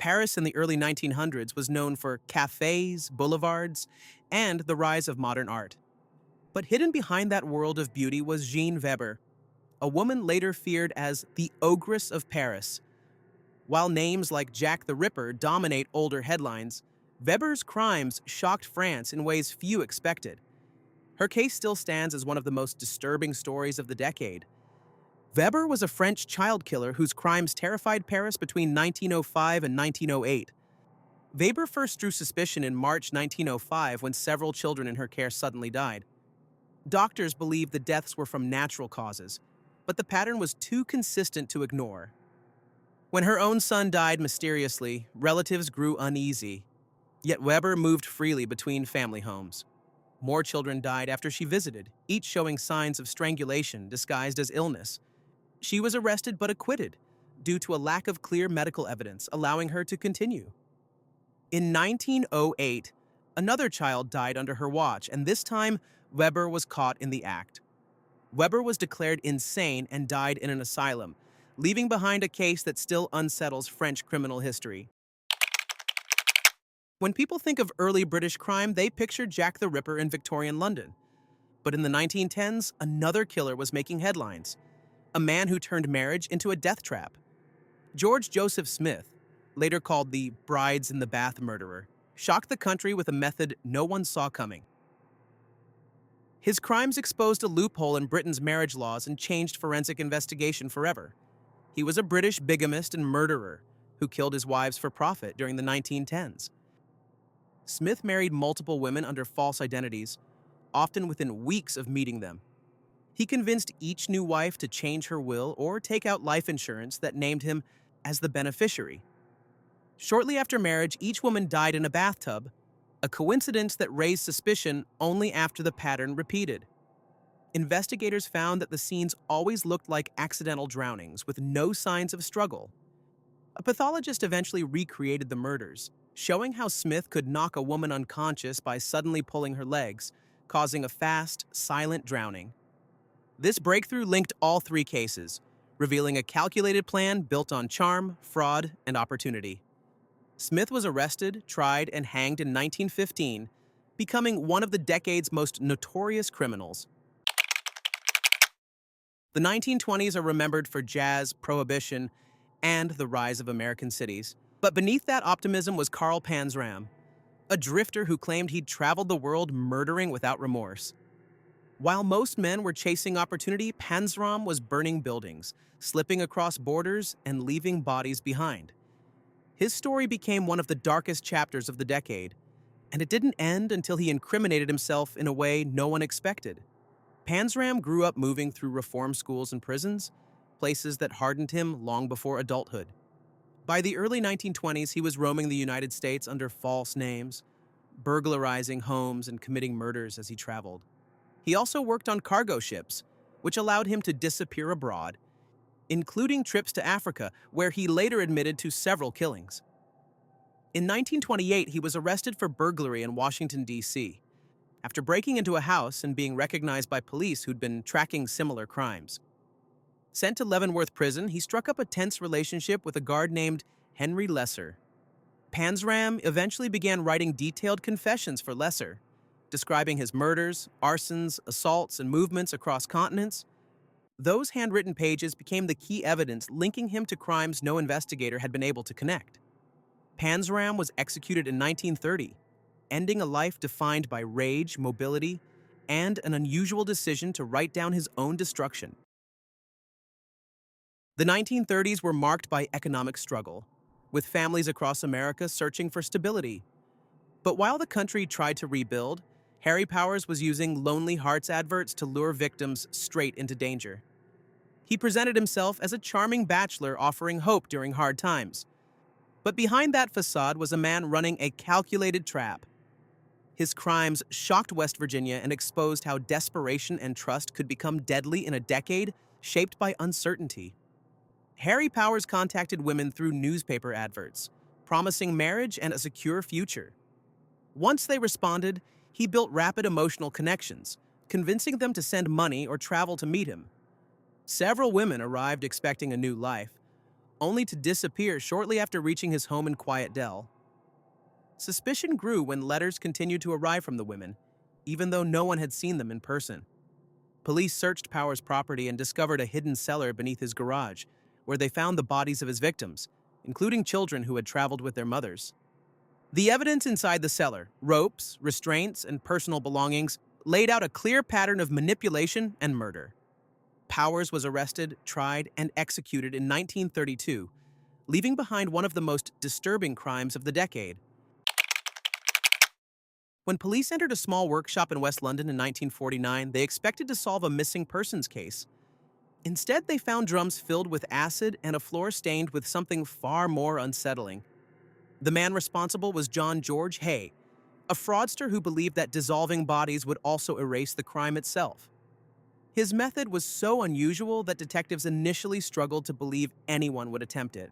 Paris in the early 1900s was known for cafes, boulevards, and the rise of modern art. But hidden behind that world of beauty was Jean Weber, a woman later feared as the Ogress of Paris. While names like Jack the Ripper dominate older headlines, Weber's crimes shocked France in ways few expected. Her case still stands as one of the most disturbing stories of the decade. Weber was a French child killer whose crimes terrified Paris between 1905 and 1908. Weber first drew suspicion in March 1905 when several children in her care suddenly died. Doctors believed the deaths were from natural causes, but the pattern was too consistent to ignore. When her own son died mysteriously, relatives grew uneasy. Yet Weber moved freely between family homes. More children died after she visited, each showing signs of strangulation disguised as illness. She was arrested but acquitted, due to a lack of clear medical evidence allowing her to continue. In 1908, another child died under her watch, and this time, Weber was caught in the act. Weber was declared insane and died in an asylum, leaving behind a case that still unsettles French criminal history. When people think of early British crime, they picture Jack the Ripper in Victorian London. But in the 1910s, another killer was making headlines, a man who turned marriage into a death trap. George Joseph Smith, later called the Brides in the Bath murderer, shocked the country with a method no one saw coming. His crimes exposed a loophole in Britain's marriage laws and changed forensic investigation forever. He was a British bigamist and murderer who killed his wives for profit during the 1910s. Smith married multiple women under false identities, often within weeks of meeting them. He convinced each new wife to change her will or take out life insurance that named him as the beneficiary. Shortly after marriage, each woman died in a bathtub, a coincidence that raised suspicion only after the pattern repeated. Investigators found that the scenes always looked like accidental drownings with no signs of struggle. A pathologist eventually recreated the murders, showing how Smith could knock a woman unconscious by suddenly pulling her legs, causing a fast, silent drowning. This breakthrough linked all three cases, revealing a calculated plan built on charm, fraud, and opportunity. Smith was arrested, tried, and hanged in 1915, becoming one of the decade's most notorious criminals. The 1920s are remembered for jazz, prohibition, and the rise of American cities. But beneath that optimism was Karl Panzram, a drifter who claimed he'd traveled the world murdering without remorse. While most men were chasing opportunity, Panzram was burning buildings, slipping across borders, and leaving bodies behind. His story became one of the darkest chapters of the decade, and it didn't end until he incriminated himself in a way no one expected. Panzram grew up moving through reform schools and prisons, places that hardened him long before adulthood. By the early 1920s, he was roaming the United States under false names, burglarizing homes and committing murders as he traveled. He also worked on cargo ships, which allowed him to disappear abroad, including trips to Africa, where he later admitted to several killings. In 1928, he was arrested for burglary in Washington, D.C., after breaking into a house and being recognized by police who'd been tracking similar crimes. Sent to Leavenworth Prison, he struck up a tense relationship with a guard named Henry Lesser. Panzram eventually began writing detailed confessions for Lesser, describing his murders, arsons, assaults, and movements across continents. Those handwritten pages became the key evidence linking him to crimes no investigator had been able to connect. Panzram was executed in 1930, ending a life defined by rage, mobility, and an unusual decision to write down his own destruction. The 1930s were marked by economic struggle, with families across America searching for stability. But while the country tried to rebuild, Harry Powers was using Lonely Hearts adverts to lure victims straight into danger. He presented himself as a charming bachelor offering hope during hard times. But behind that facade was a man running a calculated trap. His crimes shocked West Virginia and exposed how desperation and trust could become deadly in a decade shaped by uncertainty. Harry Powers contacted women through newspaper adverts, promising marriage and a secure future. Once they responded, he built rapid emotional connections, convincing them to send money or travel to meet him. Several women arrived expecting a new life, only to disappear shortly after reaching his home in Quiet Dell. Suspicion grew when letters continued to arrive from the women, even though no one had seen them in person. Police searched Power's property and discovered a hidden cellar beneath his garage, where they found the bodies of his victims, including children who had traveled with their mothers. The evidence inside the cellar, ropes, restraints, and personal belongings, laid out a clear pattern of manipulation and murder. Powers was arrested, tried, and executed in 1932, leaving behind one of the most disturbing crimes of the decade. When police entered a small workshop in West London in 1949, they expected to solve a missing persons case. Instead, they found drums filled with acid and a floor stained with something far more unsettling. The man responsible was John George Hay, a fraudster who believed that dissolving bodies would also erase the crime itself. His method was so unusual that detectives initially struggled to believe anyone would attempt it.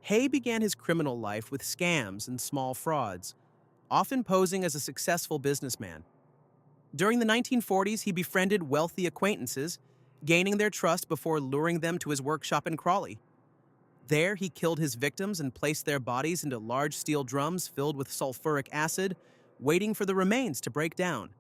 Hay began his criminal life with scams and small frauds, often posing as a successful businessman. During the 1940s, he befriended wealthy acquaintances, gaining their trust before luring them to his workshop in Crawley. There, he killed his victims and placed their bodies into large steel drums filled with sulfuric acid, waiting for the remains to break down.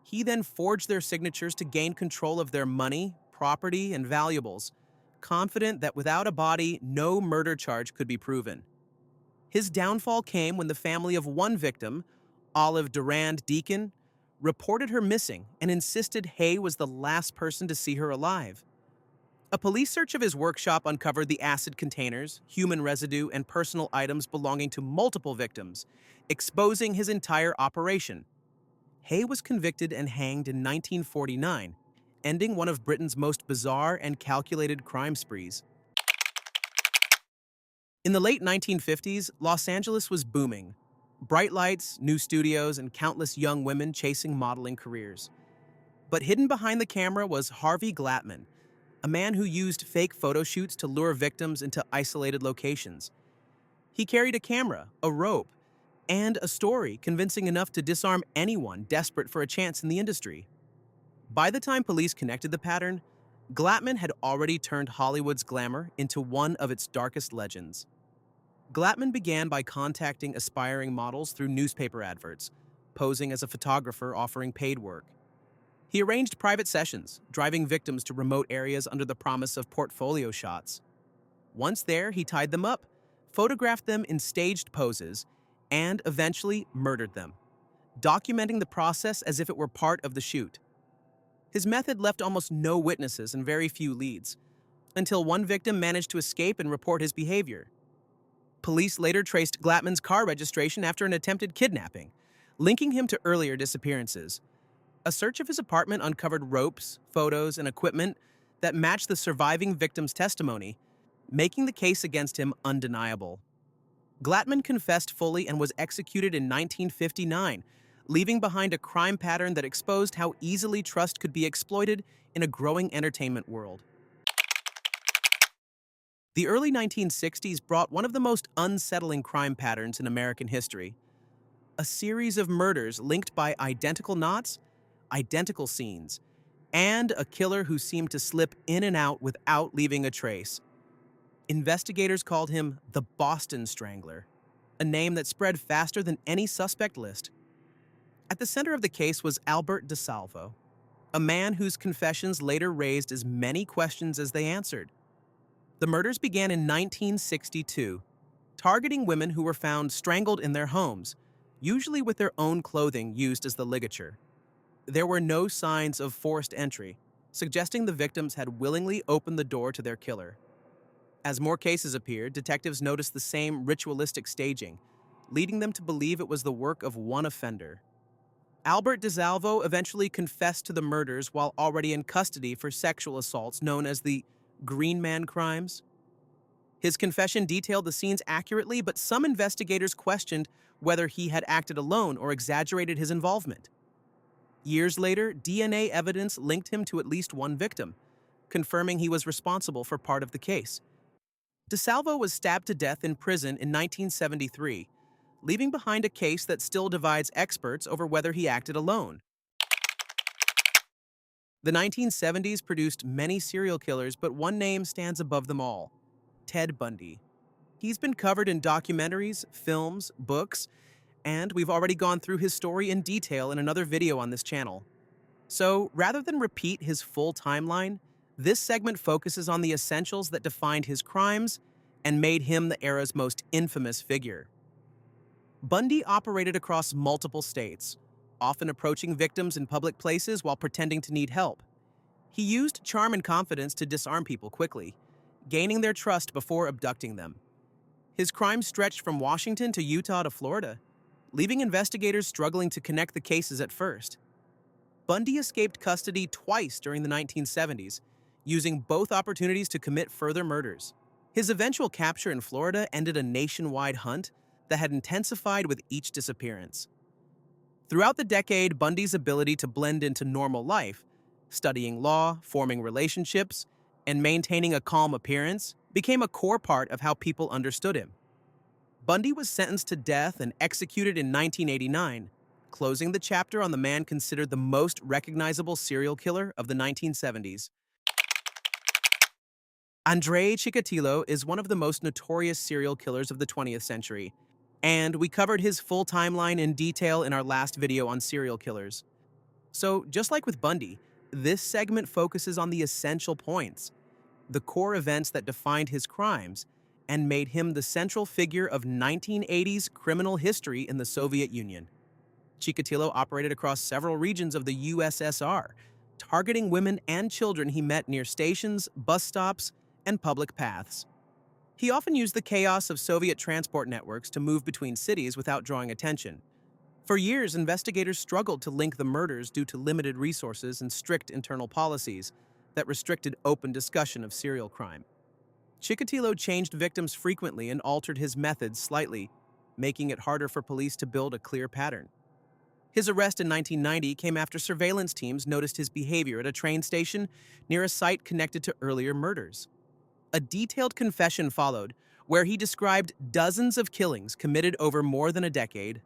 He then forged their signatures to gain control of their money, property, and valuables, confident that without a body, no murder charge could be proven. His downfall came when the family of one victim, Olive Durand Deacon, reported her missing and insisted Hay was the last person to see her alive. A police search of his workshop uncovered the acid containers, human residue, and personal items belonging to multiple victims, exposing his entire operation. Hay was convicted and hanged in 1949, ending one of Britain's most bizarre and calculated crime sprees. In the late 1950s, Los Angeles was booming. Bright lights, new studios, and countless young women chasing modeling careers. But hidden behind the camera was Harvey Glattman, a man who used fake photo shoots to lure victims into isolated locations. He carried a camera, a rope, and a story convincing enough to disarm anyone desperate for a chance in the industry. By the time police connected the pattern, Glattman had already turned Hollywood's glamour into one of its darkest legends. Glattman began by contacting aspiring models through newspaper adverts, posing as a photographer offering paid work. He arranged private sessions, driving victims to remote areas under the promise of portfolio shots. Once there, he tied them up, photographed them in staged poses, and eventually murdered them, documenting the process as if it were part of the shoot. His method left almost no witnesses and very few leads, until one victim managed to escape and report his behavior. Police later traced Glattman's car registration after an attempted kidnapping, linking him to earlier disappearances. A search of his apartment uncovered ropes, photos, and equipment that matched the surviving victim's testimony, making the case against him undeniable. Glattman confessed fully and was executed in 1959, leaving behind a crime pattern that exposed how easily trust could be exploited in a growing entertainment world. The early 1960s brought one of the most unsettling crime patterns in American history. A series of murders linked by identical knots, identical scenes, and a killer who seemed to slip in and out without leaving a trace. Investigators called him the Boston Strangler, a name that spread faster than any suspect list. At the center of the case was Albert DeSalvo, a man whose confessions later raised as many questions as they answered. The murders began in 1962, targeting women who were found strangled in their homes, usually with their own clothing used as the ligature. There were no signs of forced entry, suggesting the victims had willingly opened the door to their killer. As more cases appeared, detectives noticed the same ritualistic staging, leading them to believe it was the work of one offender. Albert DeSalvo eventually confessed to the murders while already in custody for sexual assaults known as the Green Man crimes. His confession detailed the scenes accurately, but some investigators questioned whether he had acted alone or exaggerated his involvement. Years later, DNA evidence linked him to at least one victim, confirming he was responsible for part of the case. DeSalvo was stabbed to death in prison in 1973, leaving behind a case that still divides experts over whether he acted alone. The 1970s produced many serial killers, but one name stands above them all: Ted Bundy. He's been covered in documentaries, films, books, and we've already gone through his story in detail in another video on this channel. So rather than repeat his full timeline, this segment focuses on the essentials that defined his crimes and made him the era's most infamous figure. Bundy operated across multiple states, often approaching victims in public places while pretending to need help. He used charm and confidence to disarm people quickly, gaining their trust before abducting them. His crimes stretched from Washington to Utah to Florida, leaving investigators struggling to connect the cases at first. Bundy escaped custody twice during the 1970s, using both opportunities to commit further murders. His eventual capture in Florida ended a nationwide hunt that had intensified with each disappearance. Throughout the decade, Bundy's ability to blend into normal life, studying law, forming relationships, and maintaining a calm appearance, became a core part of how people understood him. Bundy was sentenced to death and executed in 1989, closing the chapter on the man considered the most recognizable serial killer of the 1970s. Andrei Chikatilo is one of the most notorious serial killers of the 20th century, and we covered his full timeline in detail in our last video on serial killers. So, just like with Bundy, this segment focuses on the essential points, the core events that defined his crimes and made him the central figure of 1980s criminal history in the Soviet Union. Chikatilo operated across several regions of the USSR, targeting women and children he met near stations, bus stops, and public paths. He often used the chaos of Soviet transport networks to move between cities without drawing attention. For years, investigators struggled to link the murders due to limited resources and strict internal policies that restricted open discussion of serial crime. Chikatilo changed victims frequently and altered his methods slightly, making it harder for police to build a clear pattern. His arrest in 1990 came after surveillance teams noticed his behavior at a train station near a site connected to earlier murders. A detailed confession followed, where he described dozens of killings committed over more than a decade.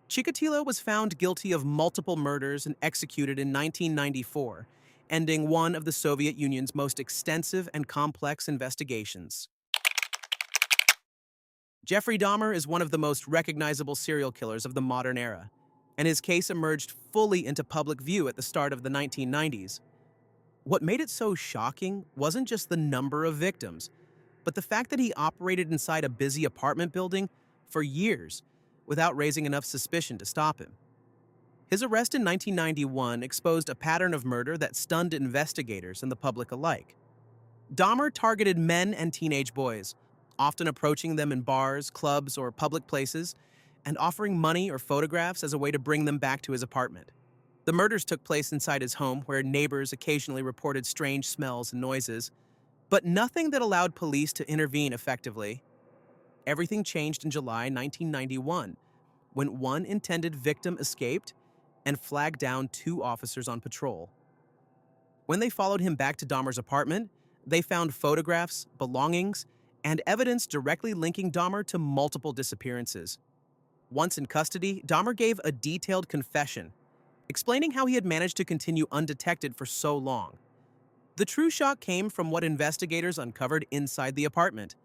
Chikatilo was found guilty of multiple murders and executed in 1994, ending one of the Soviet Union's most extensive and complex investigations. Jeffrey Dahmer is one of the most recognizable serial killers of the modern era, and his case emerged fully into public view at the start of the 1990s. What made it so shocking wasn't just the number of victims, but the fact that he operated inside a busy apartment building for years without raising enough suspicion to stop him. His arrest in 1991 exposed a pattern of murder that stunned investigators and the public alike. Dahmer targeted men and teenage boys, often approaching them in bars, clubs, or public places, and offering money or photographs as a way to bring them back to his apartment. The murders took place inside his home, where neighbors occasionally reported strange smells and noises, but nothing that allowed police to intervene effectively. Everything changed in July 1991, when one intended victim escaped and flagged down two officers on patrol. When they followed him back to Dahmer's apartment, they found photographs, belongings, and evidence directly linking Dahmer to multiple disappearances. Once in custody, Dahmer gave a detailed confession, explaining how he had managed to continue undetected for so long. The true shock came from what investigators uncovered inside the apartment: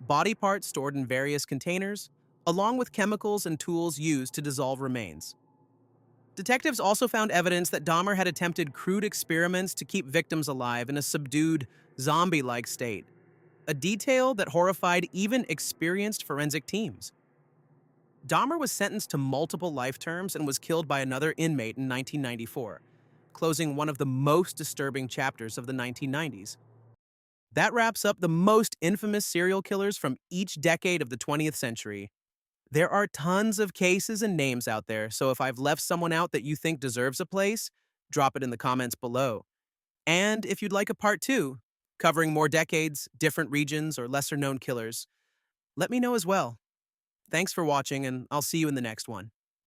body parts stored in various containers, along with chemicals and tools used to dissolve remains. Detectives also found evidence that Dahmer had attempted crude experiments to keep victims alive in a subdued, zombie-like state, a detail that horrified even experienced forensic teams. Dahmer was sentenced to multiple life terms and was killed by another inmate in 1994, closing one of the most disturbing chapters of the 1990s. That wraps up the most infamous serial killers from each decade of the 20th century. There are tons of cases and names out there, so if I've left someone out that you think deserves a place, drop it in the comments below. And if you'd like a part 2, covering more decades, different regions, or lesser-known killers, let me know as well. Thanks for watching, and I'll see you in the next one.